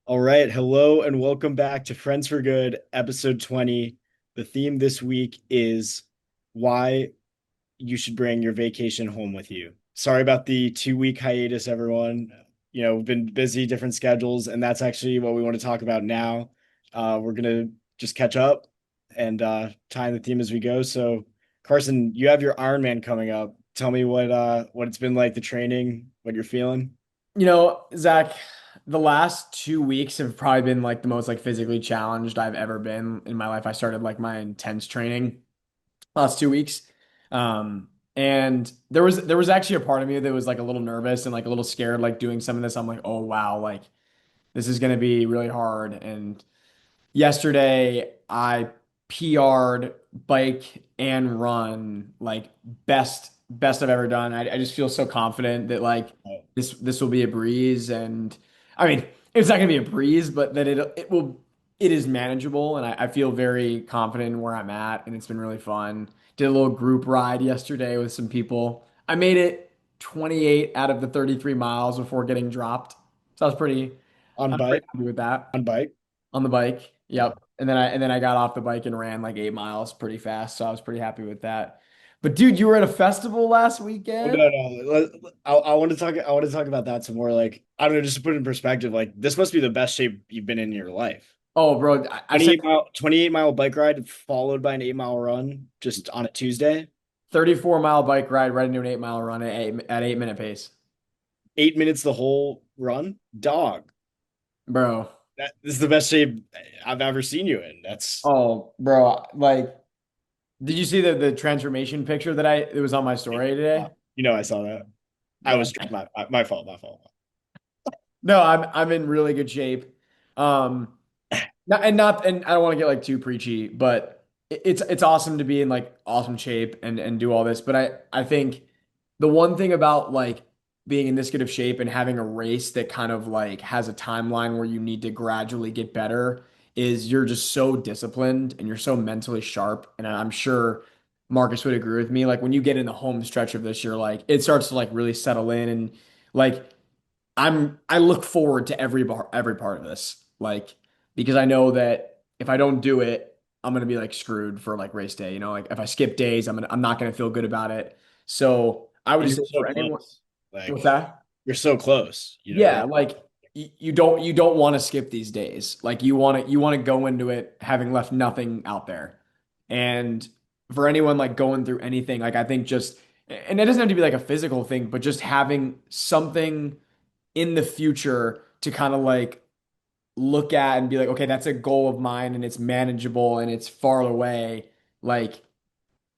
All right. Hello and welcome back to Friends for Good, episode 20. The theme this week is why you should bring your vacation home with you. Sorry about the 2 week hiatus, everyone. We've been busy, different schedules, and that's actually what we want to talk about now. We're gonna just catch up and tie in the theme as we go. So, Carson, you have your Ironman coming up. Tell me what it's been like, the training, what you're feeling. Zach, the last 2 weeks have probably been like the most like physically challenged I've ever been in my life. I started like my intense training last 2 weeks. And there was actually a part of me that was like a little nervous and like a little scared, like doing some of this. I'm like, oh wow, like this is gonna be really hard. And yesterday I PR'd bike and run like best I've ever done. I just feel so confident that like this will be a breeze. And I mean it's not gonna be a breeze, but that it is manageable, and I feel very confident in where I'm at, and it's been really fun. Did a little group ride yesterday with some people. I made it 28 out of the 33 miles before getting dropped. So On I was pretty bike, happy with that. on bike. On the bike. Yeah. Yep. And then I got off the bike and ran like 8 miles pretty fast. So I was pretty happy with that. But dude, you were at a festival last Oh, weekend? no, no. I want to talk. I want to talk about that some more. Like, I don't know, just to put it in perspective. Like, this must be the best shape you've been in your life. Oh, bro, I said 28 mile bike ride followed by an 8 mile run just on a Tuesday. 34-mile bike ride right into an 8 mile run at 8 minute pace. 8 minutes the whole run. Dog. Bro. This is the best shape I've ever seen you in. That's Oh, bro. Like, did you see the transformation picture that it was on my story today? I saw that. I Yeah. was my fault. My fault. No, I'm in really good shape. Um, and I don't want to get like too preachy, but it's awesome to be in like awesome shape and do all this. But I think the one thing about like being in this good of shape and having a race that kind of like has a timeline where you need to gradually get better is you're just so disciplined and you're so mentally sharp. And I'm sure Marcus would agree with me. Like when you get in the home stretch of this, you're like it starts to like really settle in, and like I look forward to every part of this, like because I know that if I don't do it, I'm gonna be like screwed for like race day. Like if I skip days, I'm not gonna feel good about it. So I would And just you're say so for anyone, close. Like what's that? you're so close. Yeah, like you don't want to skip these days. Like you want to go into it having left nothing out there. And for anyone like going through anything, like I think just and it doesn't have to be like a physical thing, but just having something in the future to kind of like look at and be like, okay, that's a goal of mine and it's manageable and it's far away. Like,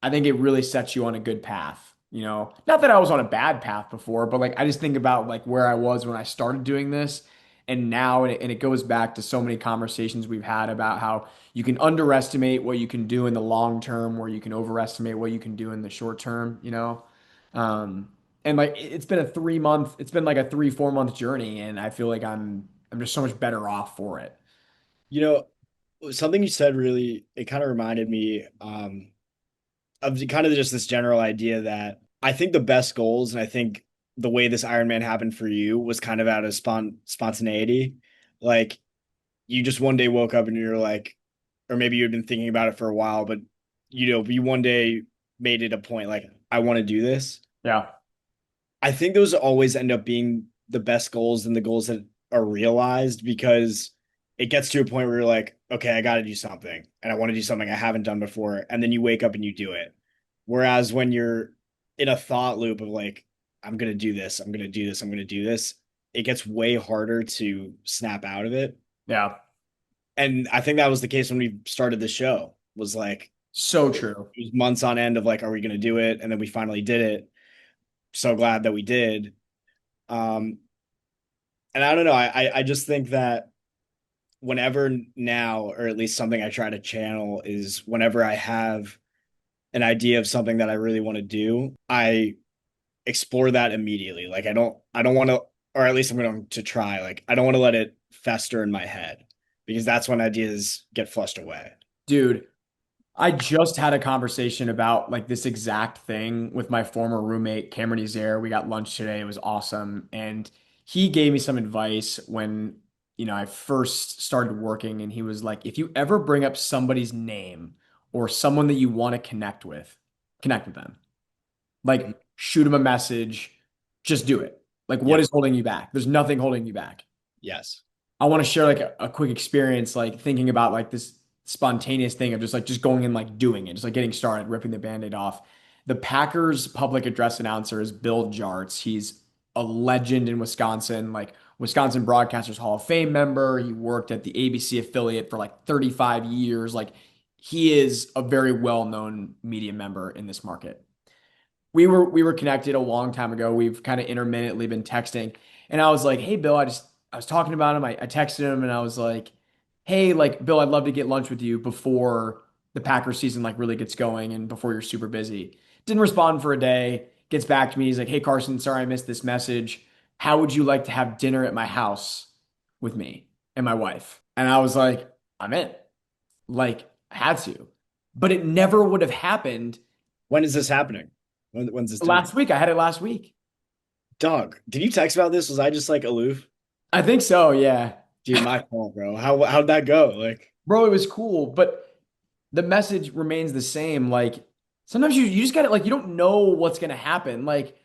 I think it really sets you on a good path. Not that I was on a bad path before, but like I just think about like where I was when I started doing this and now, and it goes back to so many conversations we've had about how you can underestimate what you can do in the long term, where you can overestimate what you can do in the short term. Um, and like it's been like a 3, 4 month journey, and I feel like I'm just so much better off for it. you know, something you said really, it kind of reminded me of kind of just this general idea that I think the best goals, and I think the way this Ironman happened for you was kind of out of spontaneity. Like you just one day woke up and you're like, or maybe you had been thinking about it for a while, but you one day made it a point like, I want to do this. Yeah. I think those always end up being the best goals and the goals that are realized because it gets to a point where you're like, okay, I got to do something and I want to do something I haven't done before. And then you wake up and you do it. Whereas when you're in a thought loop of like, I'm going to do this, I'm going to do this, I'm going to do this, it gets way harder to snap out of it. Yeah. And I think that was the case when we started the show, was like, So it true. was months on end of like, are we going to do it? And then we finally did it. So glad that we did. Um, and I don't know. I just think that whenever now, or at least something I try to channel is whenever I have an idea of something that I really want to do, I explore that immediately. Like I don't want to, or at least I'm going to try. Like I don't want to let it fester in my head because that's when ideas get flushed away. Dude, I just had a conversation about like this exact thing with my former roommate, Cameron Ezer. We got lunch today. It was awesome. And he gave me some advice when I first started working, and he was like, if you ever bring up somebody's name or someone that you want to connect with them. Like, shoot them a message. Just do it. Like, what Yep. is holding you back? There's nothing holding you back. Yes. I want to share like a quick experience, like thinking about like this spontaneous thing of just going and like doing it, just like getting started, ripping the band-aid off. The Packers public address announcer is Bill Jarts. He's a legend in Wisconsin, like Wisconsin Broadcasters Hall of Fame member. He worked at the ABC affiliate for like 35 years. Like he is a very well-known media member in this market. We were connected a long time ago. We've kind of intermittently been texting. And I was like, hey Bill, I was talking about him. I texted him and I was like, hey, like Bill, I'd love to get lunch with you before the Packers season like really gets going and before you're super busy. Didn't respond for a day. Gets back to me. He's like, hey Carson, sorry I missed this message. How would you like to have dinner at my house with me and my wife? And I was like, I'm in. Like, had to. But it never would have happened. When is this happening? When's this dinner? Last week, I had it last week. Dog, did you text about this? Was I just like aloof? I think so, yeah. Dude, my fault, bro. How'd that go? Like, Bro, it was cool, but the message remains the same. Like sometimes you just gotta like you don't know what's gonna happen. Like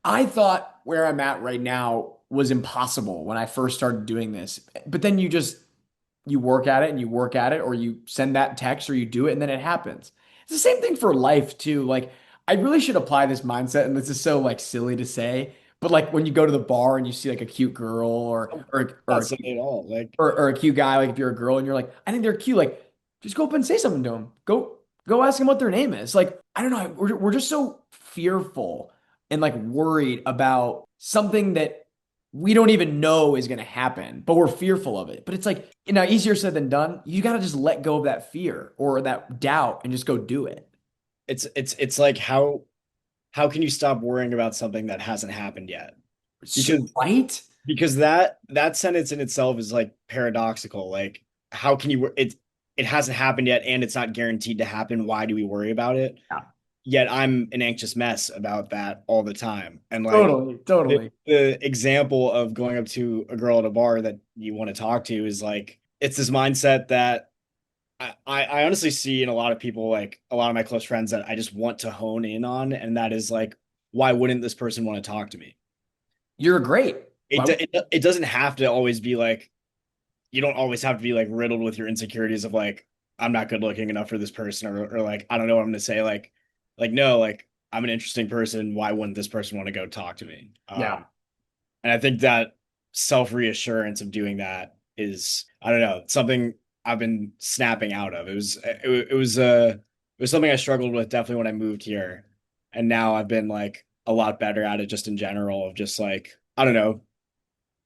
I thought where I'm at right now was impossible when I first started doing this. But then you work at it and you work at it, or you send that text or you do it and then it happens. It's the same thing for life too. Like I really should apply this mindset, and this is so like silly to say, but like when you go to the bar and you see like a cute girl or not a silly at all. Like, or a cute guy, like if you're a girl and you're like, I think they're cute, like just go up and say something to them. Go ask them what their name is. Like, I don't know, we're just so fearful and like worried about something that we don't even know is gonna happen, but we're fearful of it. But it's like, easier said than done. You gotta just let go of that fear or that doubt and just go do it. it's like how can you stop worrying about something that hasn't happened yet? So, Because right? that sentence in itself is like paradoxical. Like, how can you it hasn't happened yet and it's not guaranteed to happen. Why do we worry about it? Yeah. Yet I'm an anxious mess about that all the time. And like Totally, totally. the example of going up to a girl at a bar that you want to talk to is like it's this mindset that I honestly see in a lot of people, like a lot of my close friends, that I just want to hone in on, and that is like, why wouldn't this person want to talk to me? You're great. Why would- It doesn't have to always be like you don't always have to be like riddled with your insecurities of like I'm not good looking enough for this person or like I don't know what I'm gonna say like no like I'm an interesting person. Why wouldn't this person want to go talk to me? Yeah. And I think that self reassurance of doing that is I don't know something I've been snapping out of. It was something I struggled with definitely when I moved here, and now I've been like a lot better at it just in general of just like I don't know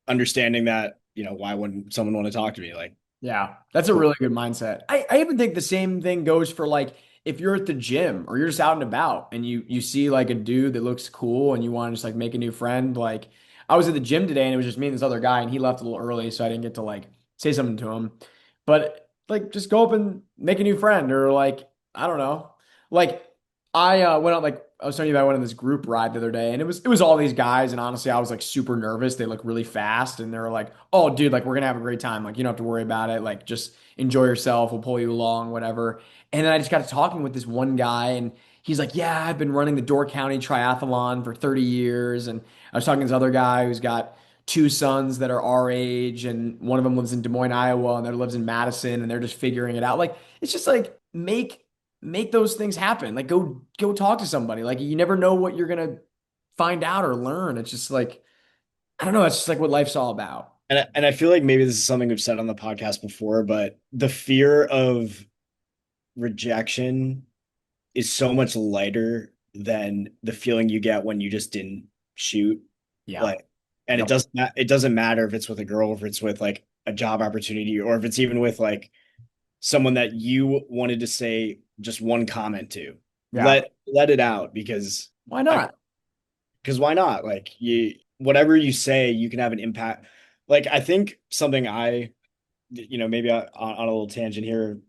understanding that why wouldn't someone want to talk to me like Yeah, that's a really good mindset. I even think the same thing goes for like if you're at the gym or you're just out and about and you see like a dude that looks cool and you want to just like make a new friend. Like I was at the gym today and it was just me and this other guy and he left a little early, so I didn't get to like say something to him. But like just go up and make a new friend or like I don't know. Like I went out like I was telling you about I went on this group ride the other day and it was all these guys and honestly I was like super nervous. They look really fast and they were like, "Oh dude, like we're gonna have a great time. Like you don't have to worry about it. Like just enjoy yourself. We'll pull you along, whatever." And then I just got to talking with this one guy and he's like, "Yeah, I've been running the Door County Triathlon for 30 years." And I was talking to this other guy who's got two sons that are our age and one of them lives in Des Moines, Iowa, and the other lives in Madison and they're just figuring it out. Like it's just like make those things happen. Like go talk to somebody. Like you never know what you're gonna find out or learn. It's just like I don't know. It's just like what life's all about. and I feel like maybe this is something we've said on the podcast before, but the fear of rejection is so much lighter than the feeling you get when you just didn't shoot. Yeah. Like, and Yep. it doesn't matter if it's with a girl, if it's with like a job opportunity, or if it's even with like someone that you wanted to say just one comment to. Yeah. Let it out Why I not? because why not? Like you whatever you say, you can have an impact. Like I think something maybe on a little tangent here,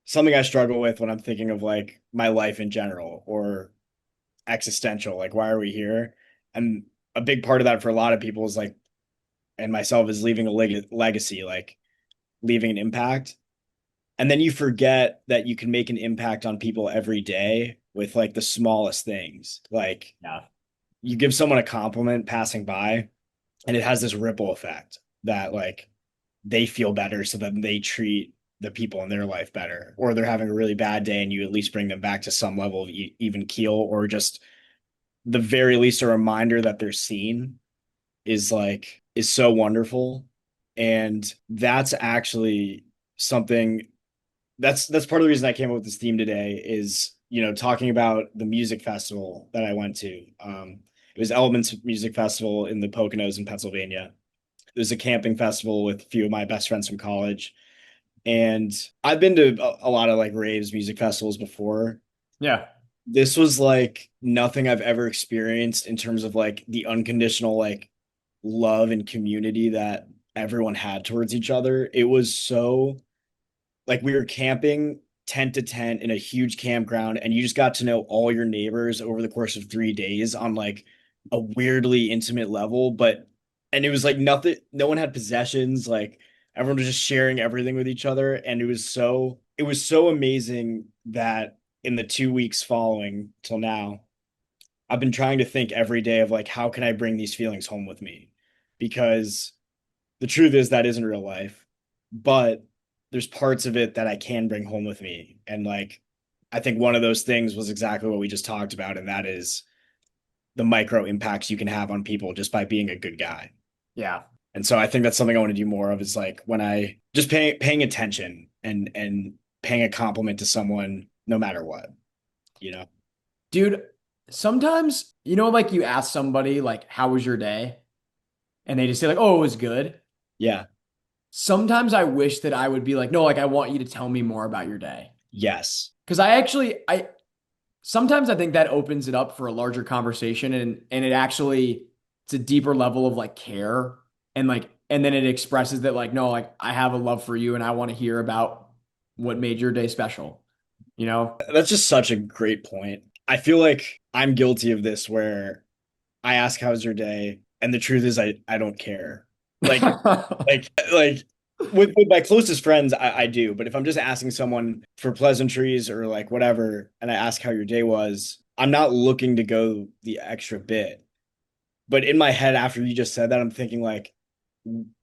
something I struggle with when I'm thinking of like my life in general or existential, like why are we here? And a big part of that for a lot of people is like and myself as leaving a legacy, like leaving an impact. And then you forget that you can make an impact on people every day with like the smallest things. Like Yeah. you give someone a compliment passing by, and it has this ripple effect that like they feel better, so that they treat the people in their life better, or they're having a really bad day and you at least bring them back to some level of even keel, or just the very least a reminder that they're seen is so wonderful. And that's actually something that's part of the reason I came up with this theme today is, talking about the music festival that I went to. It was Elements Music Festival in the Poconos in Pennsylvania. It was a camping festival with a few of my best friends from college. And I've been to a lot of like raves, music festivals before. Yeah. This was like nothing I've ever experienced in terms of like the unconditional like love and community that everyone had towards each other. It was so like we were camping tent to tent in a huge campground, and you just got to know all your neighbors over the course of 3 days on like a weirdly intimate level. And it was like nothing, no one had possessions. Like everyone was just sharing everything with each other. And it was so amazing that in the 2 weeks following till now, I've been trying to think every day of like, how can I bring these feelings home with me? Because the truth is that isn't real life, but there's parts of it that I can bring home with me. And like, I think one of those things was exactly what we just talked about, and that is the micro impacts you can have on people just by being a good guy. Yeah. And so I think that's something I want to do more of, is like when I just paying attention and paying a compliment to someone no matter what, you know? Dude, sometimes, like you ask somebody, like, how was your day? And they just say, like, oh, it was good. Yeah. Sometimes I wish that I would be like, no, like, I want you to tell me more about your day. Yes. Because sometimes I think that opens it up for a larger conversation and it actually, it's a deeper level of like care and then it expresses that, like, no, like, I have a love for you and I want to hear about what made your day special, you know? That's just such a great point. I feel like I'm guilty of this where I ask how's your day, and the truth is I don't care. Like like with my closest friends, I do. But if I'm just asking someone for pleasantries or like whatever, and I ask how your day was, I'm not looking to go the extra bit. But in my head, after you just said that, I'm thinking like,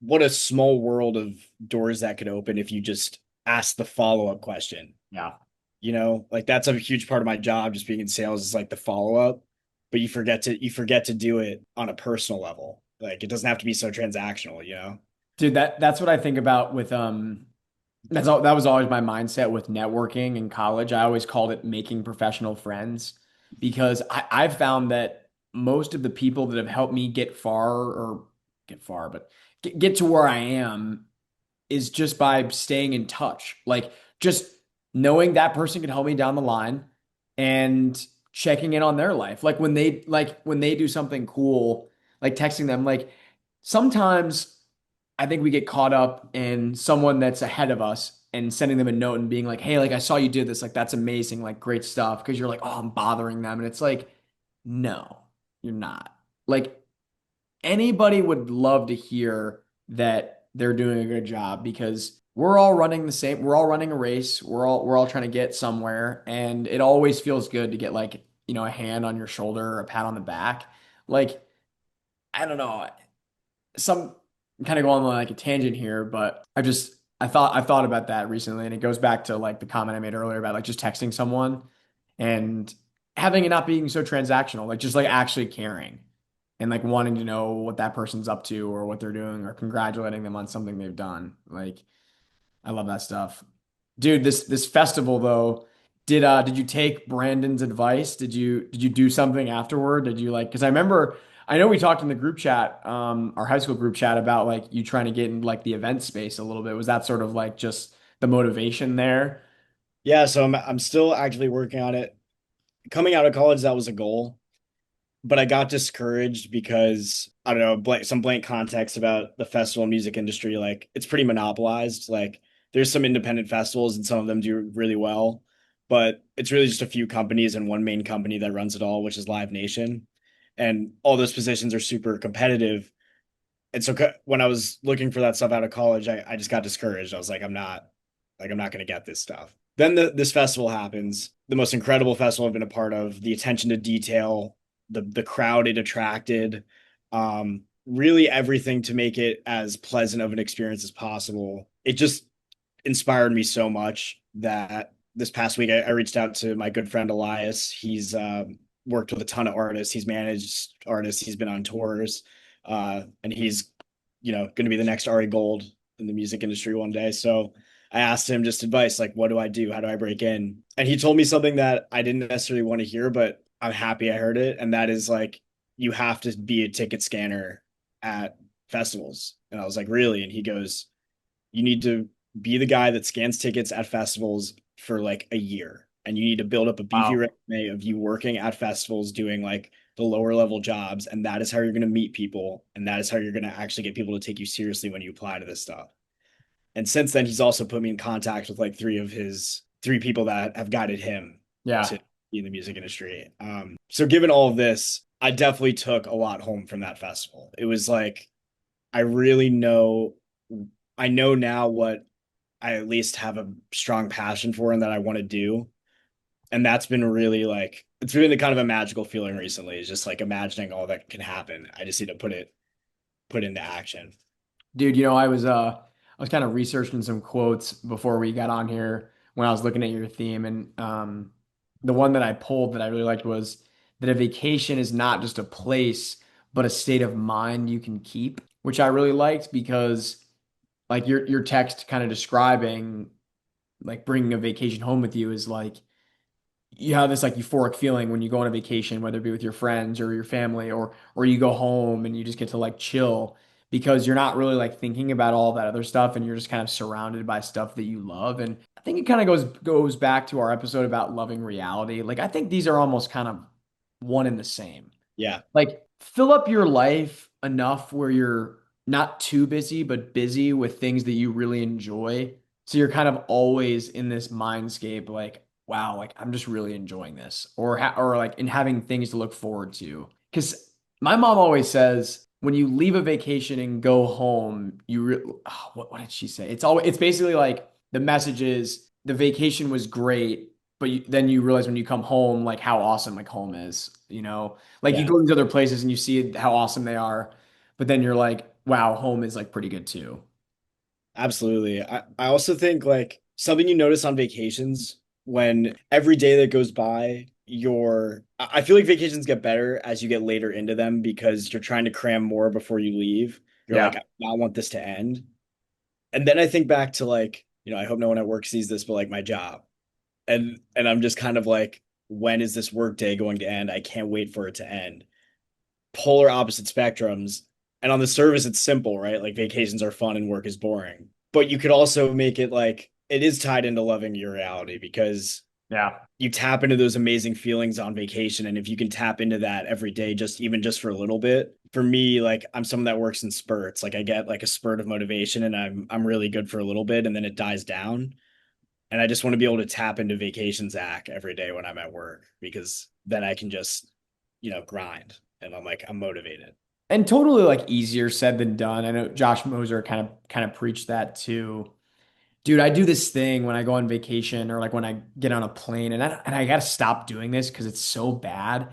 what a small world of doors that could open if you just ask the follow-up question. Yeah. Like that's a huge part of my job, just being in sales, is like the follow-up. But you forget to do it on a personal level. Like it doesn't have to be so transactional. Dude, that's what I think about with that was always my mindset with networking in college. I always called it making professional friends because I've found that most of the people that have helped me get far, but get to where I am is just by staying in touch. Like just knowing that person can help me down the line and checking in on their life. Like when they do something cool, like texting them, like sometimes I think we get caught up in someone that's ahead of us and sending them a note and being like, "Hey, like I saw you did this. Like that's amazing. Like great stuff." Because you're like, "Oh, I'm bothering them." And it's like, "No, you're not." Like anybody would love to hear that they're doing a good job because we're all running a race. We're all trying to get somewhere and it always feels good to get like, a hand on your shoulder or a pat on the back. Like I don't know, some kind of go on like a tangent here, but I thought about that recently, and it goes back to like the comment I made earlier about like just texting someone and having it not being so transactional, like just like actually caring and like wanting to know what that person's up to or what they're doing or congratulating them on something they've done. Like I love that stuff. Dude, this festival though, did you take Brandon's advice? Did you do something afterward? Did you like, because I know we talked in the group chat, our high school group chat about like you trying to get in like the event space a little bit. Was that sort of like just the motivation there? Yeah, so I'm still actively working on it. Coming out of college, that was a goal, but I got discouraged because I don't know, some blank context about the festival and music industry. Like it's pretty monopolized. Like there's some independent festivals and some of them do really well, but it's really just a few companies and one main company that runs it all, which is Live Nation. And all those positions are super competitive. And so when I was looking for that stuff out of college, I just got discouraged. I was like, I'm not going to get this stuff. Then this festival happens, the most incredible festival I've been a part of, the attention to detail, the crowd it attracted, really everything to make it as pleasant of an experience as possible. It just inspired me so much that this past week I reached out to my good friend Elias. He's worked with a ton of artists. He's managed artists. He's been on tours, and he's going to be the next Ari Gold in the music industry one day. So I asked him just advice, like, what do I do? How do I break in? And he told me something that I didn't necessarily want to hear, but I'm happy I heard it. And that is like, you have to be a ticket scanner at festivals. And I was like, really? And he goes, you need to be the guy that scans tickets at festivals for like a year. And you need to build up a beefy Wow. resume of you working at festivals doing like the lower level jobs. And that is how you're going to meet people. And that is how you're going to actually get people to take you seriously when you apply to this stuff. And since then, he's also put me in contact with like three people that have guided him Yeah. to be in the music industry. So given all of this, I definitely took a lot home from that festival. It was like, I really know, I know now what I at least have a strong passion for and that I want to do. And that's been really like, it's been a kind of a magical feeling recently. It's just like imagining all that can happen. I just need to put into action. Dude, I was kind of researching some quotes before we got on here when I was looking at your theme, and the one that I pulled that I really liked was that a vacation is not just a place, but a state of mind you can keep, which I really liked because like your text kind of describing like bringing a vacation home with you is like you have this like euphoric feeling when you go on a vacation, whether it be with your friends or your family, or you go home and you just get to like chill because you're not really like thinking about all that other stuff and you're just kind of surrounded by stuff that you love. And I think it kind of goes back to our episode about loving reality. Like I think these are almost kind of one and the same. Yeah. Like fill up your life enough where you're not too busy, but busy with things that you really enjoy. So you're kind of always in this mindscape, like, wow, like I'm just really enjoying this, or like in having things to look forward to. Because my mom always says when you leave a vacation and go home, what did she say? It's basically like the message is the vacation was great, but then you realize when you come home, like how awesome like home is, you know? Like you Yeah. go to these other places and you see how awesome they are, but then you're like, wow, home is like pretty good too. Absolutely. I also think like something you notice on vacations when every day that goes by, I feel like vacations get better as you get later into them because you're trying to cram more before you leave. You're like, Yeah. I want this to end. And then I think back to like, I hope no one at work sees this, but like my job. And I'm just kind of like, when is this work day going to end? I can't wait for it to end. Polar opposite spectrums. And on the surface, it's simple, right? Like vacations are fun and work is boring. But you could also make it like it is tied into loving your reality because Yeah. you tap into those amazing feelings on vacation. And if you can tap into that every day, just even just for a little bit, for me, like I'm someone that works in spurts. Like I get like a spurt of motivation and I'm really good for a little bit and then it dies down. And I just want to be able to tap into vacation Zach every day when I'm at work because then I can just, grind and I'm like, I'm motivated. And totally like easier said than done. I know Josh Moser kind of preached that too. Dude, I do this thing when I go on vacation or like when I get on a plane and I got to stop doing this because it's so bad.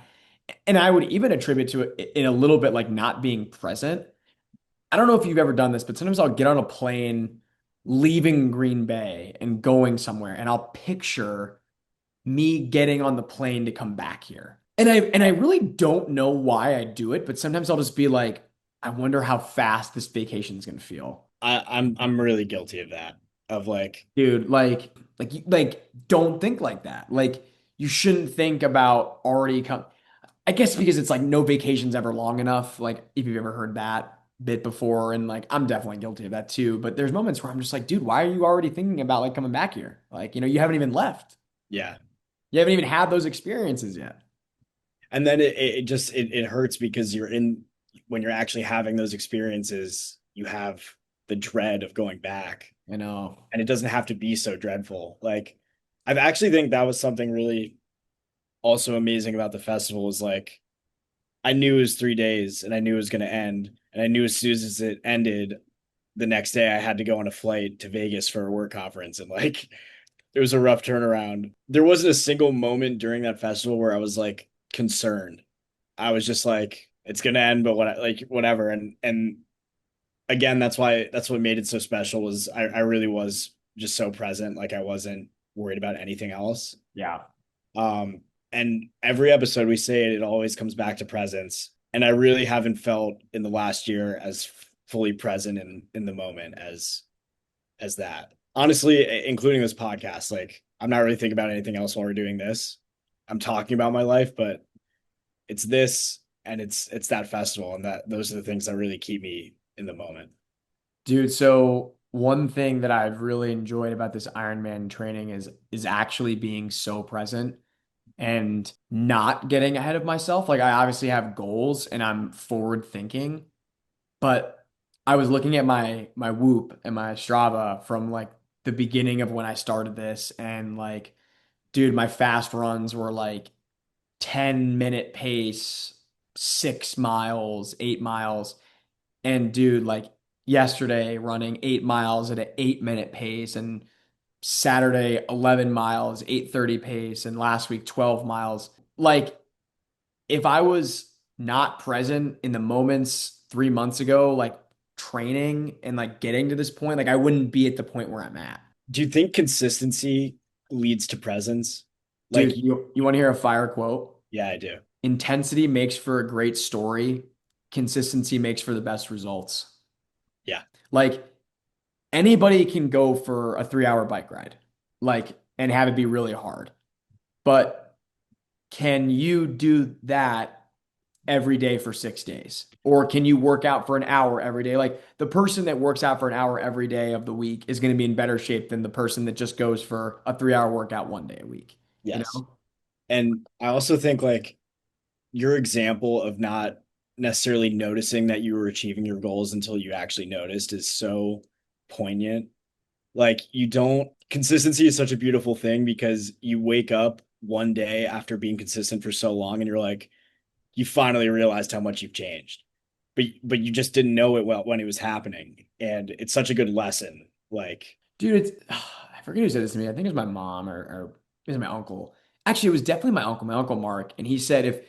And I would even attribute to it in a little bit like not being present. I don't know if you've ever done this, but sometimes I'll get on a plane leaving Green Bay and going somewhere and I'll picture me getting on the plane to come back here. And I really don't know why I do it, but sometimes I'll just be like, I wonder how fast this vacation is gonna feel. I'm really guilty of that. Of like, Dude, like don't think like that. Like you shouldn't think about already come. I guess because it's like no vacation's ever long enough. Like if you've ever heard that bit before, and like I'm definitely guilty of that too. But there's moments where I'm just like, dude, why are you already thinking about like coming back here? Like, you haven't even left. yeah. You haven't even had those experiences yet. And then it just it hurts because when you're actually having those experiences, you have the dread of going back. You know. And it doesn't have to be so dreadful. Like I've actually think that was something really also amazing about the festival is like I knew it was 3 days and I knew it was going to end. And I knew as soon as it ended, the next day I had to go on a flight to Vegas for a work conference. And like, it was a rough turnaround. There wasn't a single moment during that festival where I was like concerned. I was just like, it's going to end, but what, like, whatever. And again, that's what made it so special was I really was just so present. Like I wasn't worried about anything else. Yeah. Um, and every episode we say it, it always comes back to presence. And I really haven't felt in the last year as fully present in the moment as that. Honestly, including this podcast, like I'm not really thinking about anything else while we're doing this. I'm talking about my life, but it's this and it's that festival and that those are the things that really keep me in the moment. Dude, so one thing that I've really enjoyed about this Ironman training is actually being so present and not getting ahead of myself. Like I obviously have goals and I'm forward thinking, but I was looking at my Whoop and my Strava from like the beginning of when I started this and like dude, my fast runs were like 10-minute pace, 6 miles, 8 miles. And dude, like yesterday running 8 miles at an 8-minute pace and Saturday 11 miles, 8:30 pace, and last week 12 miles. Like if I was not present in the moments 3 months ago, like training and like getting to this point, like I wouldn't be at the point where I'm at. Do you think consistency leads to presence? Like, Dude, you want to hear a fire quote? yeah, I do. Intensity makes for a great story. Consistency makes for the best results. Yeah. Like anybody can go for a 3 hour bike ride, like, and have it be really hard. But can you do that every day for 6 days? Or can you work out for an hour every day? Like the person that works out for an hour every day of the week is going to be in better shape than the person that just goes for a 3 hour workout one day a week, you Yes. know? And I also think like your example of not necessarily noticing that you were achieving your goals until you actually noticed is so poignant. Like you don't consistency is such a beautiful thing because you wake up one day after being consistent for so long and you're like you finally realized how much you've changed. But you just didn't know it well when it was happening. And it's such a good lesson. Like, Dude, it's I forget who said this to me. I think it was my mom or it was my uncle. Actually, it was definitely my uncle Mark, and he said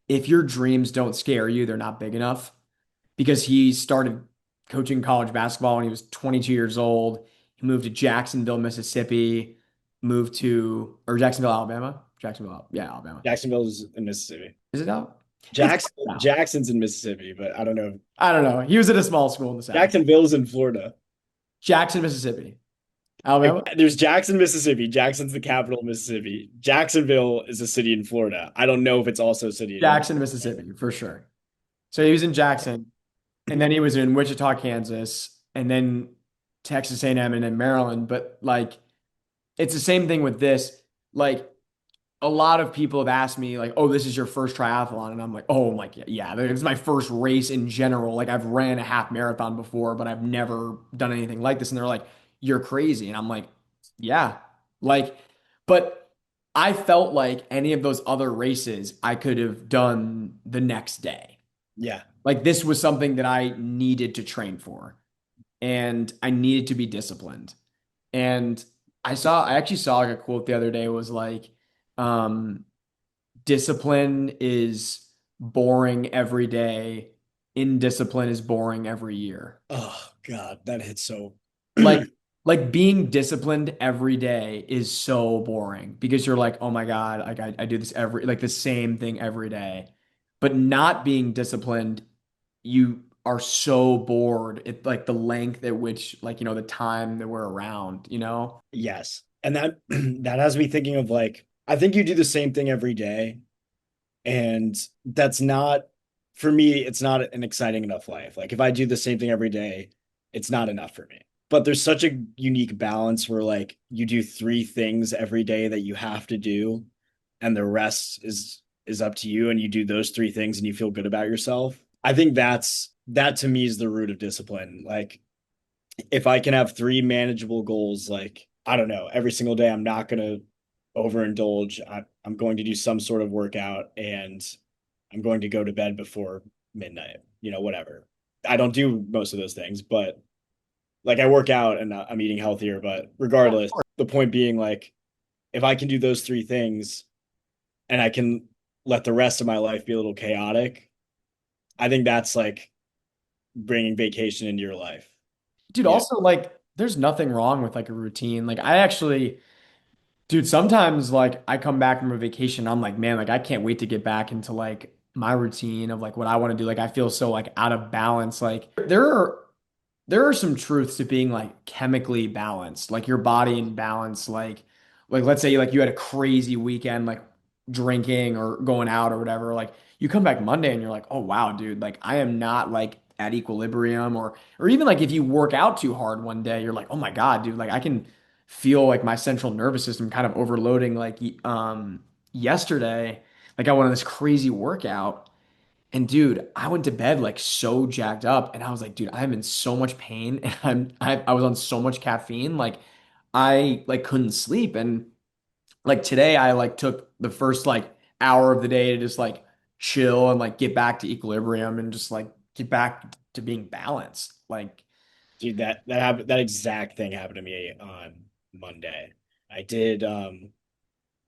if your dreams don't scare you, they're not big enough. Because he started coaching college basketball when he was 22 years old. He moved to Jacksonville, Mississippi, moved to or Jacksonville, Alabama. Jacksonville, yeah, Alabama. Jacksonville's in Mississippi. Is it out? It's out. Jackson's in Mississippi, but I don't know. I don't know. He was at a small school in the South. Jacksonville's in Florida. Jackson, Mississippi. Alabama? There's Jackson, Mississippi. Jackson's the capital of Mississippi. Jacksonville is a city in Florida. I don't know if it's also a city in. Jackson, Mississippi, for sure. So he was in Jackson. And then he was in Wichita, Kansas, and then Texas A&M and M, and then Maryland. But like, it's the same thing with this. Like, a lot of people have asked me, like, "Oh, this is your first triathlon," and I'm like, "Oh, I'm like, yeah, it's my first race in general. Like, I've ran a half marathon before, but I've never done anything like this." And they're like, "You're crazy," and I'm like, "Yeah, like, but." I felt like any of those other races I could have done the next day. Yeah. Like this was something that I needed to train for and I needed to be disciplined. And I actually saw like a quote the other day was like, um, discipline is boring every day. Indiscipline is boring every year. Oh God, that hits so. Like, like being disciplined every day is so boring because you're like, oh my God, like I do this every, like the same thing every day. But not being disciplined you are so bored at like the length at which like the time that we're around, you know? Yes. And that that has me thinking of like I think you do the same thing every day. And that's not, for me, it's not an exciting enough life. Like if I do the same thing every day, it's not enough for me. But there's such a unique balance where like you do three things every day that you have to do, and the rest is up to you, and you do those three things and you feel good about yourself. I think that to me is the root of discipline. Like if I can have three manageable goals, like I don't know, every single day I'm not gonna overindulge. I'm going to do some sort of workout and I'm going to go to bed before midnight, whatever. I don't do most of those things, but like I work out and I'm eating healthier, but regardless, the point being like if I can do those three things and I can let the rest of my life be a little chaotic, I think that's like bringing vacation into your life. Dude, You know, also like there's nothing wrong with like a routine. Like I actually, dude, sometimes like I come back from a vacation, I'm like, man, like I can't wait to get back into like my routine of like what I want to do. Like I feel so like out of balance. Like there are some truths to being like chemically balanced, like your body in balance. Like let's say like you had a crazy weekend, like drinking or going out or whatever. Like you come back Monday and you're like, oh wow, dude, like I am not like at equilibrium or even like if you work out too hard one day, you're like, oh my God, dude, like I can feel like my central nervous system kind of overloading. Like yesterday, like I went on this crazy workout. And dude, I went to bed like so jacked up, and I was like, dude, I'm in so much pain, and I was on so much caffeine, like I like couldn't sleep. And like today, I like took the first like hour of the day to just like chill and like get back to equilibrium and just like get back to being balanced. Like dude, that happened, that exact thing happened to me on Monday. I did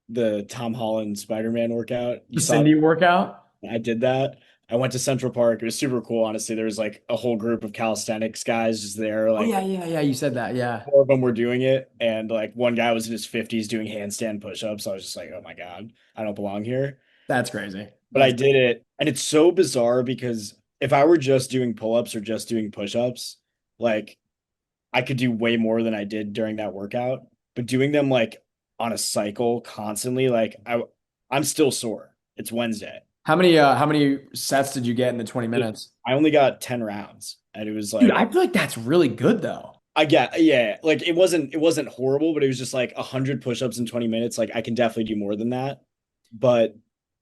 the Tom Holland Spider-Man workout. You the saw Cindy workout. I did that. I went to Central Park. It was super cool, honestly. There was like a whole group of calisthenics guys just there. Oh Like yeah, yeah, yeah. You said that. Yeah, four of them were doing it, and like one guy was in his 50s doing handstand push-ups. I was just like, oh my God, I don't belong here. that's crazy. But I That's did it, and it's so bizarre because if I were just doing pull-ups or just doing push-ups, like I could do way more than I did during that workout. But doing them like on a cycle constantly, like I'm still sore. It's Wednesday. how many sets did you get in the 20 minutes? I only got 10 rounds, and it was Dude, like I feel like that's really good though. I get, yeah, like it wasn't horrible, but it was just like 100 push-ups in 20 minutes. Like I can definitely do more than that. But it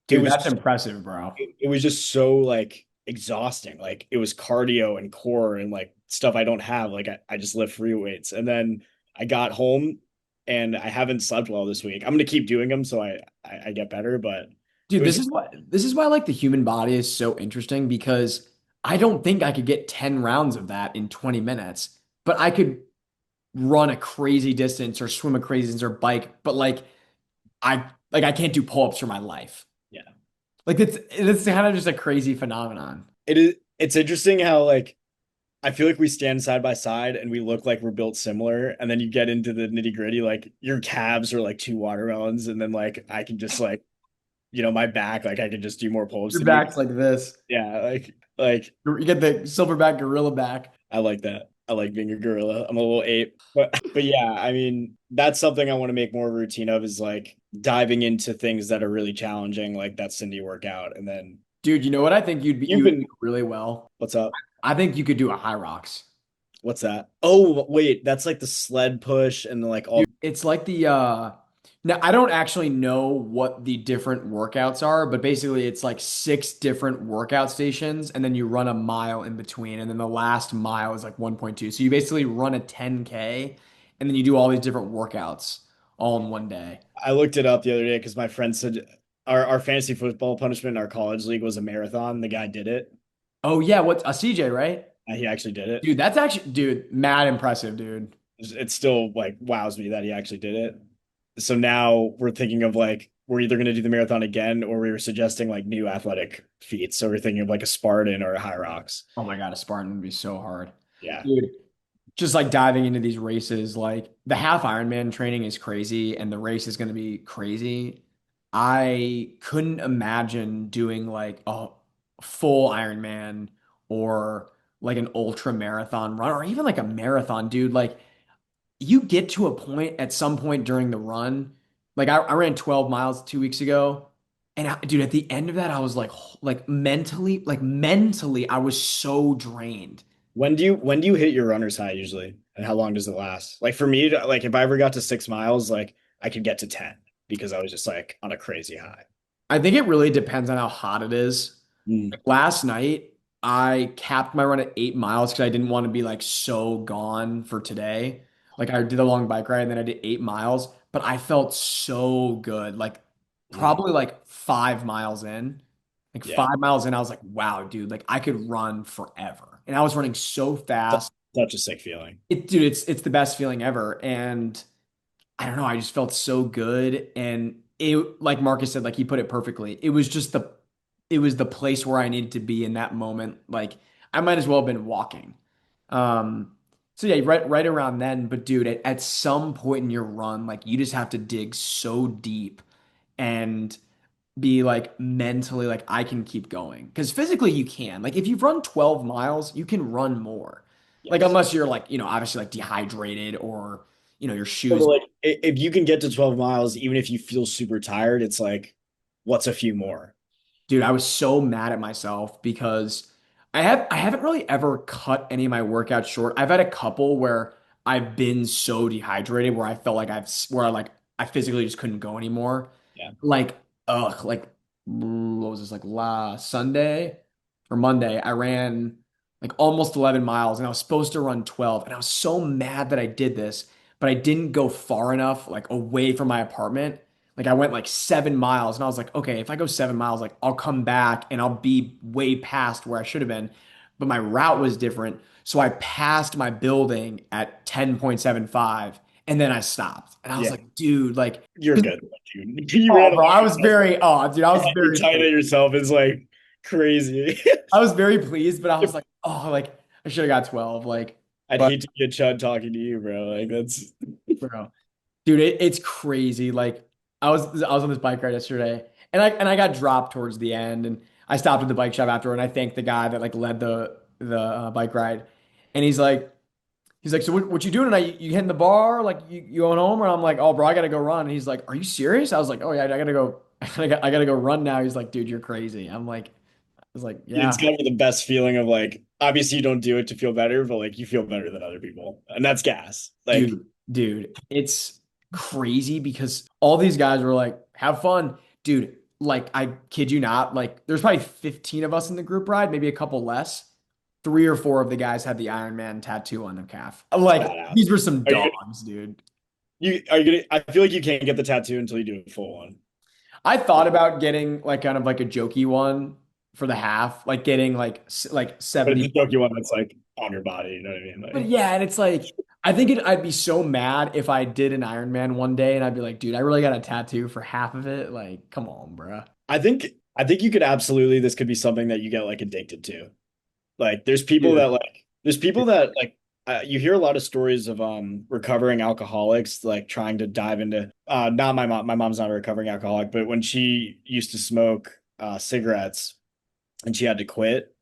Dude, that's was impressive, bro. it was just so like exhausting. Like it was cardio and core and like stuff I don't have. Like I just lift free weights. And then I got home and I haven't slept well this week. I'm gonna keep doing them so I get better, but it Dude, was this is why like the human body is so interesting because I don't think I could get 10 rounds of that in 20 minutes, but I could run a crazy distance or swim a crazy distance or bike, but like I can't do pull-ups for my life. yeah. Like it's kind of just a crazy phenomenon. It's interesting how like I feel like we stand side by side and we look like we're built similar. And then you get into the nitty gritty, like your calves are like two watermelons. And then like I can just like, my back, like I can just do more pull-ups Your than you. back's like this. Yeah, like You get the silverback gorilla back. I like that. I like being a gorilla. I'm a little ape. But yeah, I mean, that's something I want to make more routine of is like diving into things that are really challenging, like that Cindy workout. And then Dude, you know what I think you've you would do been really well? what's up? I think you could do a high rocks. What's that? Oh, wait, that's like the sled push and like all. It's like the now I don't actually know what the different workouts are, but basically it's like six different workout stations and then you run a mile in between and then the last mile is like 1.2. So you basically run a 10K and then you do all these different workouts all in one day. I looked it up the other day because my friend said our fantasy football punishment in our college league was a marathon. The guy did it. Oh yeah, what a CJ, right? He actually did it. Dude, that's actually dude, mad impressive, dude. It still like wows me that he actually did it. So now we're thinking of like we're either going to do the marathon again or we were suggesting like new athletic feats. So we're thinking of like a Spartan or a High Rocks. Oh my God, a Spartan would be so hard. Yeah. Dude, just like diving into these races, like the half Ironman training is crazy and the race is going to be crazy. I couldn't imagine doing like a full Ironman or like an ultra marathon run or even like a marathon, dude. Like you get to a point at some point during the run, like I ran 12 miles 2 weeks ago. And dude, at the end of that, I was like mentally, I was so drained. When do you hit your runner's high usually? And how long does it last? Like for me, like if I ever got to 6 miles, like I could get to 10 because I was just like on a crazy high. I think it really depends on how hot it is. Mm, Like last night, I capped my run at 8 miles because I didn't want to be like so gone for today. Like I did a long bike ride and then I did 8 miles, but I felt so good. Like mm. probably like 5 miles in. Like Yeah. 5 miles in, I was like, wow, dude, like I could run forever. And I was running so fast. Such a sick feeling. Dude, it's the best feeling ever. And I don't know, I just felt so good. And it, like Marcus said, like he put it perfectly. It was the place where I needed to be in that moment. Like I might as well have been walking. So yeah, right around then. But dude, at some point in your run, like you just have to dig so deep and be like mentally like I can keep going. Because physically you can. Like if you've run 12 miles, you can run more. Like Yes. unless you're like, obviously like dehydrated or your But shoes. like if you can get to 12 miles, even if you feel super tired, it's like, what's a few more? Dude, I was so mad at myself because I haven't really ever cut any of my workouts short. I've had a couple where I've been so dehydrated where I felt like where I physically just couldn't go anymore. Yeah. Like like what was this like last Sunday or Monday? I ran like almost 11 miles and I was supposed to run 12 and I was so mad that I did this, but I didn't go far enough like away from my apartment. Like I went like 7 miles and I was like, okay, if I go 7 miles, like I'll come back and I'll be way past where I should have been. But my route was different. So I passed my building at 10.75 and then I stopped. And I was Yeah. like, dude, like, You're 'cause- good, dude. You ran oh, a bro, I long was very, oh, dude, I was You're very tight pleased. at yourself is like crazy. I was very pleased, but I was like, oh, like I should have got 12. Like, I'd but hate to be a chud talking to you, bro. Like that's bro, dude, it's crazy. Like I was on this bike ride yesterday, and I got dropped towards the end, and I stopped at the bike shop after, and I thanked the guy that like led the bike ride, and he's like, so what you doing tonight? You hitting the bar? Like you going home? And I'm like, oh, bro, I gotta go run. And he's like, are you serious? I was like, oh yeah, I gotta go. I gotta go run now. He's like, dude, you're crazy. I was like, it's yeah. kind of the best feeling of like obviously you don't do it to feel better, but like you feel better than other people. And that's gas. Like Dude, it's crazy because all these guys were like, have fun. Dude, like, I kid you not, like, there's probably 15 of us in the group ride, maybe a couple less. Three or four of the guys had the Iron Man tattoo on their calf. it's Like, badass. these were some Are you dogs, dude. are you gonna I feel like you can't get the tattoo until you do a full one. I thought about getting, like, kind of like a jokey one for the half, like, getting, like But it's 70. a jokey one that's like on your body, you know what I mean? But Like yeah, and it's like, I'd be so mad if I did an Iron Man one day and I'd be like, dude, I really got a tattoo for half of it. Like, come on, bro. I think you could absolutely this could be something that you get like addicted to. Like Dude. there's people that like you hear a lot of stories of recovering alcoholics like trying to dive into not my mom's not a recovering alcoholic, but when she used to smoke cigarettes and she had to quit,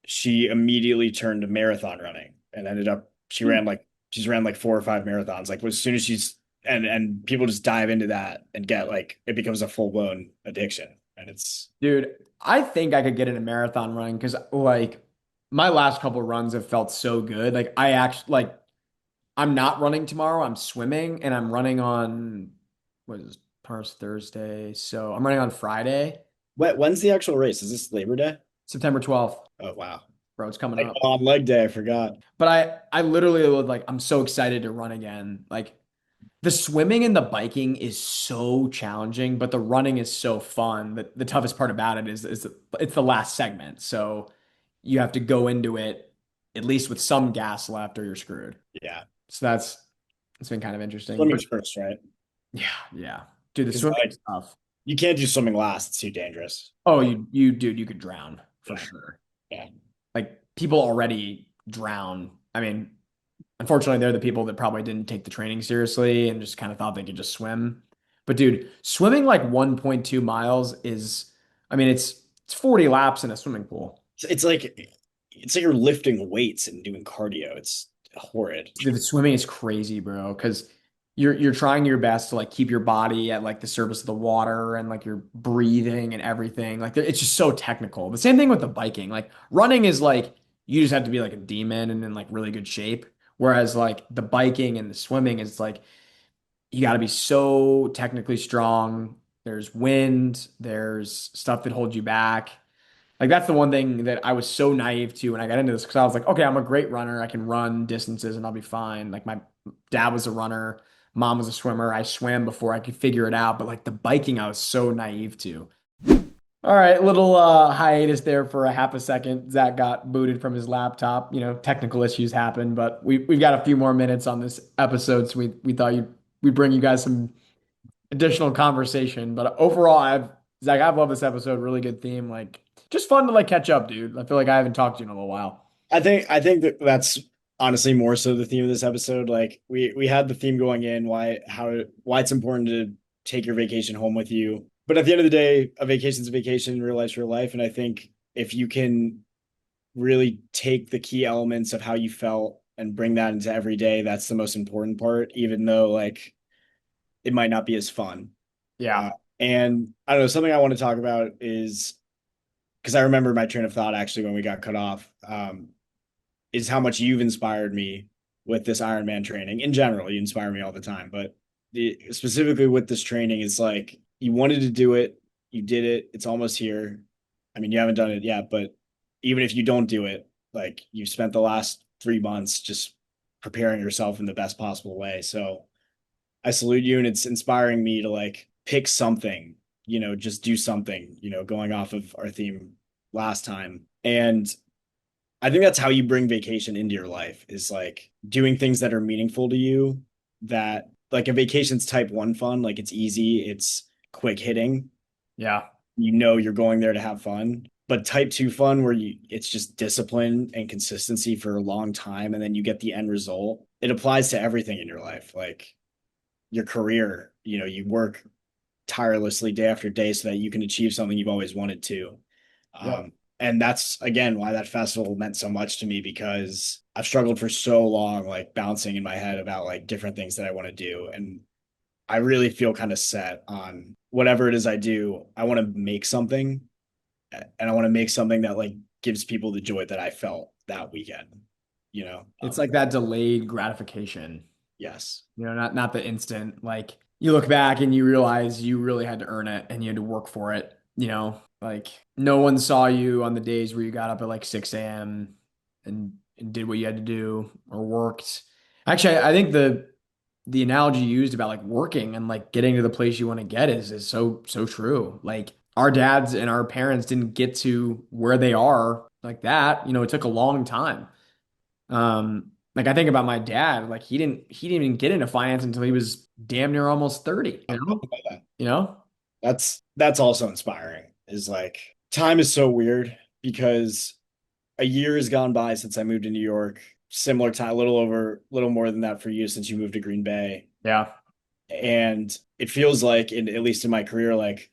she immediately turned to marathon running and ended up she's ran like 4 or 5 marathons. Like as soon as she's and people just dive into that and get like it becomes a full-blown addiction. And it's Dude, I think I could get in a marathon running because like my last couple runs have felt so good. Like I actually like I'm not running tomorrow. I'm swimming and I'm running on what is Pars Thursday. So I'm running on Friday, when's the actual race? Is this Labor Day? September 12th. Oh wow. Bro, it's coming Like up. on leg day, I forgot. But I literally would like I'm so excited to run again. Like the swimming and the biking is so challenging, but the running is so fun. The toughest part about it is it's the last segment. So you have to go into it at least with some gas left or you're screwed. Yeah. So it's been kind of interesting. But Swimming's first, right? yeah, yeah. Dude, the Because swimming like is tough. you can't do swimming last. It's too dangerous. Oh, Like, you dude, you could drown for yeah, sure. yeah. Like people already drown. I mean, unfortunately, they're the people that probably didn't take the training seriously and just kind of thought they could just swim. But dude, swimming like 1.2 miles is, I mean, it's 40 laps in a swimming pool. It's like you're lifting weights and doing cardio. It's horrid. Dude, the swimming is crazy, bro, because you're trying your best to like keep your body at like the surface of the water and like you're breathing and everything. Like it's just so technical. The same thing with the biking. Like running is like you just have to be like a demon and in like really good shape. Whereas like the biking and the swimming is like you got to be so technically strong. There's wind, there's stuff that holds you back. Like that's the one thing that I was so naive to when I got into this because I was like, okay, I'm a great runner. I can run distances and I'll be fine. Like my dad was a runner, mom was a swimmer. I swam before I could figure it out. But like the biking, I was so naive to. All right, little hiatus there for a half a second. Zach got booted from his laptop. Technical issues happen, but we've got a few more minutes on this episode, so we thought we'd bring you guys some additional conversation. But overall, Zach, I've loved this episode. Really good theme. Like, just fun to like catch up, dude. I feel like I haven't talked to you in a little while. I think that that's honestly more so the theme of this episode. Like we had the theme going in, why it's important to take your vacation home with you. But at the end of the day, a vacation's a vacation, real life's real life. And I think if you can really take the key elements of how you felt and bring that into every day, that's the most important part, even though like it might not be as fun. Yeah. Uh, and I don't know, something I want to talk about is because I remember my train of thought actually when we got cut off. Is how much you've inspired me with this Ironman training. In general, you inspire me all the time, but specifically with this training, it's like you wanted to do it, you did it, it's almost here. I mean, you haven't done it yet, but even if you don't do it, like you've spent the last 3 months just preparing yourself in the best possible way. So I salute you, and it's inspiring me to like pick something, just do something, going off of our theme last time. And I think that's how you bring vacation into your life is like doing things that are meaningful to you that like a vacation's type one fun, like it's easy, it's quick hitting. Yeah. You're going there to have fun. But type two fun where it's just discipline and consistency for a long time and then you get the end result. It applies to everything in your life. Like your career, you work tirelessly day after day so that you can achieve something you've always wanted to. Yep. And that's again why that festival meant so much to me because I've struggled for so long, like bouncing in my head about like different things that I want to do. And I really feel kind of set on whatever it is I do. I want to make something and I want to make something that like gives people the joy that I felt that weekend, you know? It's like that delayed gratification. Yes. Not the instant. Like you look back and you realize you really had to earn it and you had to work for it. Like no one saw you on the days where you got up at like 6 a.m. and did what you had to do or worked. Actually, I think the analogy you used about like working and like getting to the place you want to get is so true. Like our dads and our parents didn't get to where they are like that. It took a long time. Like I think about my dad, like he didn't even get into finance until he was damn near almost 30, you know? You know? That's also inspiring. Is like time is so weird because a year has gone by since I moved to New York. Similar time, a little more than that for you since you moved to Green Bay. Yeah. And it feels like, at least in my career, like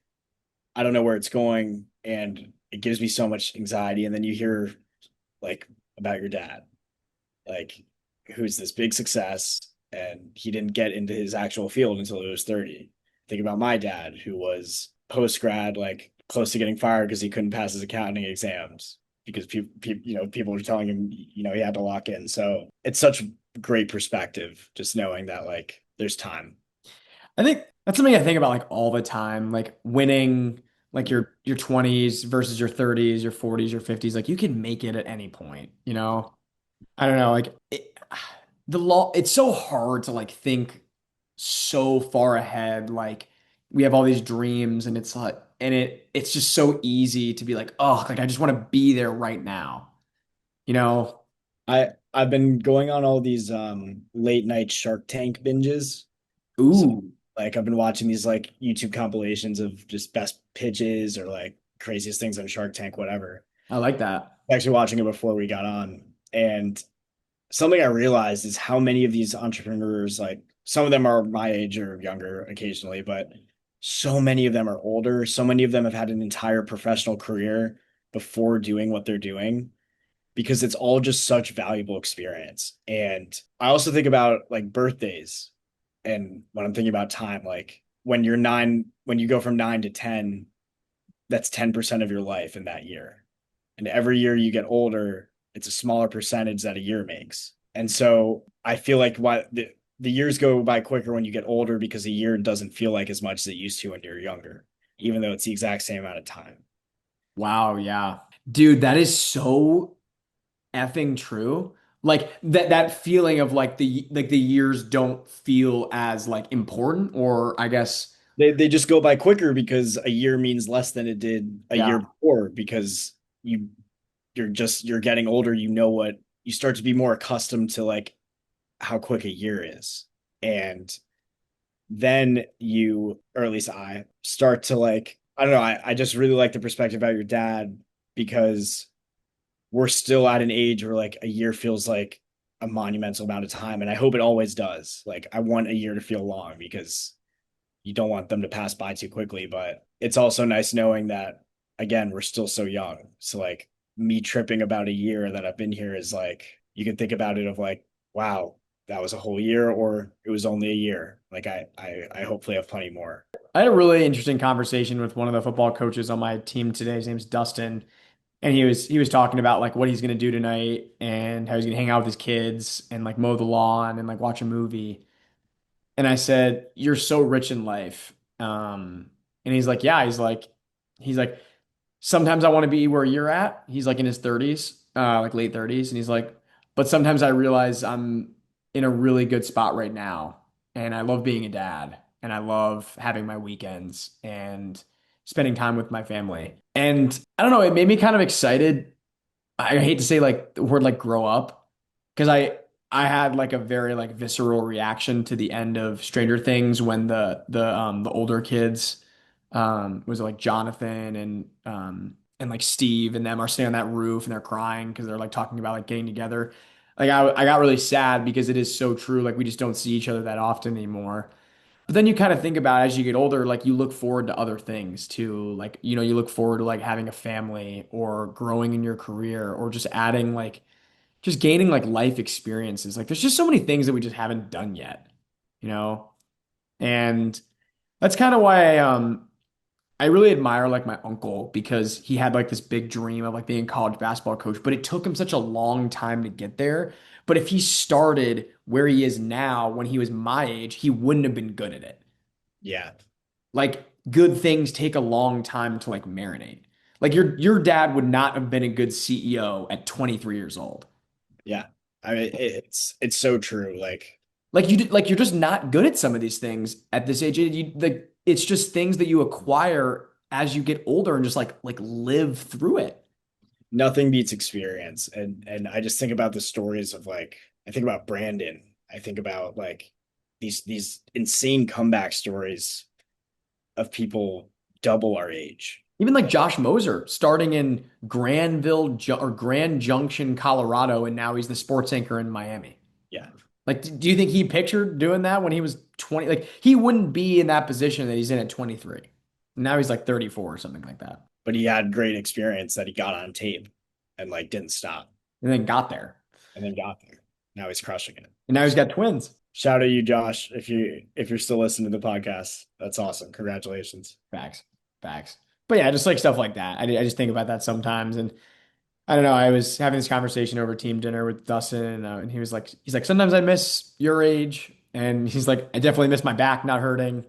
I don't know where it's going, and it gives me so much anxiety. And then you hear like about your dad, like who's this big success, and he didn't get into his actual field until he was 30. Think about my dad, who was post grad, like close to getting fired because he couldn't pass his accounting exams because people were telling him, he had to lock in. So it's such great perspective, just knowing that like there's time. I think that's something I think about like all the time, like winning like your 20s versus your 30s, your 40s, your 50s. Like you can make it at any point, you know? I don't know, like the law, it's so hard to like think so far ahead. Like we have all these dreams and it's like and it's just so easy to be like, oh, like I just want to be there right now. You know? I've been going on all these late night Shark Tank binges. So Ooh, like I've been watching these like YouTube compilations of just best pitches or like craziest things on Shark Tank, whatever. I like that. Actually watching it before we got on. And something I realized is how many of these entrepreneurs, like some of them are my age or younger occasionally, but so many of them are older. So many of them have had an entire professional career before doing what they're doing because it's all just such valuable experience. And I also think about like birthdays and when I'm thinking about time, like when you go from 9 to 10, that's 10% of your life in that year. And every year you get older, it's a smaller percentage that a year makes. And so I feel like the years go by quicker when you get older because a year doesn't feel like as much as it used to when you're younger, even though it's the exact same amount of time. Wow, yeah. Dude, that is so effing true. Like that feeling of like the years don't feel as like important or I guess they just go by quicker because a year means less than it did a year Yeah. before because you you're getting older, you know what you start to be more accustomed to like how quick a year is. And then you, or at least I, start to like, I don't know, I just really like the perspective about your dad because we're still at an age where like a year feels like a monumental amount of time. And I hope it always does. Like I want a year to feel long because you don't want them to pass by too quickly. But it's also nice knowing that again, we're still so young. So like me tripping about a year that I've been here is like you can think about it of like, wow, that was a whole year or it was only a year. Like I hopefully have plenty more. I had a really interesting conversation with one of the football coaches on my team today. His name's Dustin. And he was talking about like what he's gonna do tonight and how he's gonna hang out with his kids and like mow the lawn and like watch a movie. And I said, "You're so rich in life." And he's like, "Yeah." He's like, sometimes I want to be where you're at. He's like in his 30s, like late 30s, and he's like, but sometimes I realize I'm in a really good spot right now, and I love being a dad, and I love having my weekends and spending time with my family. And I don't know, it made me kind of excited. I hate to say like the word like grow up because I had like a very like visceral reaction to the end of Stranger Things when the older kids was it like Jonathan and like Steve and them are sitting on that roof and they're crying because they're like talking about like getting together. Like I got really sad because it is so true. Like we just don't see each other that often anymore. But then you kind of think about as you get older, like you look forward to other things too. Like, you look forward to like having a family or growing in your career or just adding like just gaining like life experiences. Like there's just so many things that we just haven't done yet, you know? And that's kind of why I really admire like my uncle because he had like this big dream of like being a college basketball coach, but it took him such a long time to get there. But if he started where he is now when he was my age, he wouldn't have been good at it. Yeah. Like good things take a long time to like marinate. Like your dad would not have been a good CEO at 23 years old. Yeah. I mean it's so true. Like you're just not good at some of these things at this age. Like it's just things that you acquire as you get older and just like live through it. Nothing beats experience. And I just think about the stories of like I think about Brandon. I think about like these insane comeback stories of people double our age. Even like Josh Moser starting in or Grand Junction, Colorado, and now he's the sports anchor in Miami. Yeah. Like, do you think he pictured doing that when he was 20? Like, he wouldn't be in that position that he's in at 23. Now he's like 34 or something like that. But he had great experience that he got on tape and like didn't stop And then got there. and then got there. Now he's crushing it. And now he's So got twins. shout out to you, Josh, if you're still listening to the podcast. That's awesome. Congratulations. Facts. Facts. But yeah, just like stuff like that. I just think about that sometimes. And I don't know. I was having this conversation over team dinner with Dustin, and he's like, sometimes I miss your age. And he's like, I definitely miss my back not hurting.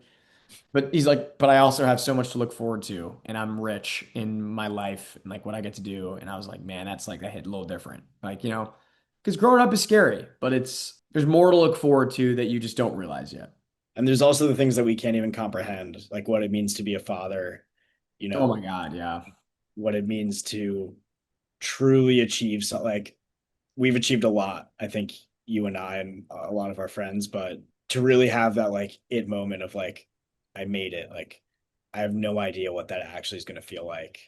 But he's like, but I also have so much to look forward to, and I'm rich in my life and like what I get to do. And I was like, man, that's like that hit a little different. Like, because growing up is scary, but there's more to look forward to that you just don't realize yet. And there's also the things that we can't even comprehend, like what it means to be a father, you Oh my know, God, yeah. what it means to truly achieve so like we've achieved a lot, I think you and I and a lot of our friends, but to really have that like it moment of like I made it, like I have no idea what that actually is going to feel like.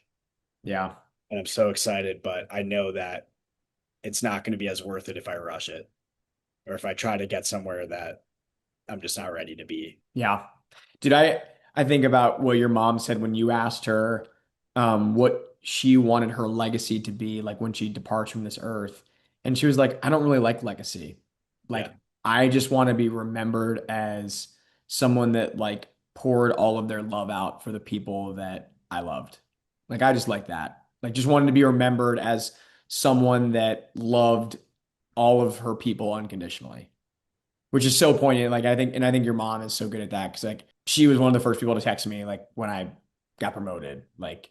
Yeah. And I'm so excited, but I know that it's not going to be as worth it if I rush it or if I try to get somewhere that I'm just not ready to be. Yeah. Did I think about what your mom said when you asked her what she wanted her legacy to be like when she departs from this earth. And she was like, I don't really like legacy. Yeah. Like I just want to be remembered as someone that like poured all of their love out for the people that I loved. Like I just like that. Like just wanted to be remembered as someone that loved all of her people unconditionally, which is so poignant. Like I think your mom is so good at that because like she was one of the first people to text me like when I got promoted, like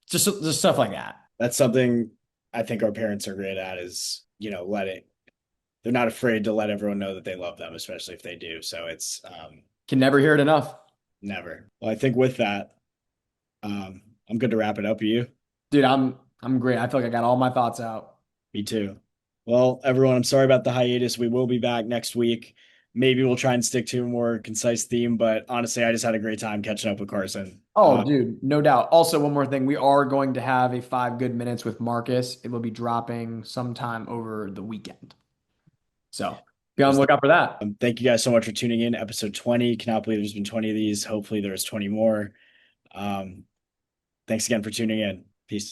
just stuff like that. That's something I think our parents are great at is, they're not afraid to let everyone know that they love them, especially if they do. So it's Can never hear it enough. Never. Well, I think with that, I'm good to wrap it up. Are you? Dude, I'm great. I feel like I got all my thoughts out. Me too. Well, everyone, I'm sorry about the hiatus. We will be back next week. Maybe we'll try and stick to a more concise theme, but honestly, I just had a great time catching up with Carson. Oh, dude, no doubt. Also, one more thing. We are going to have a 5 good minutes with Marcus. It will be dropping sometime over the weekend. So be on the Just lookout for that. thank you guys so much for tuning in. Episode 20. Cannot believe there's been 20 of these. Hopefully, there's 20 more. Um, Thanks again for tuning in. Peace.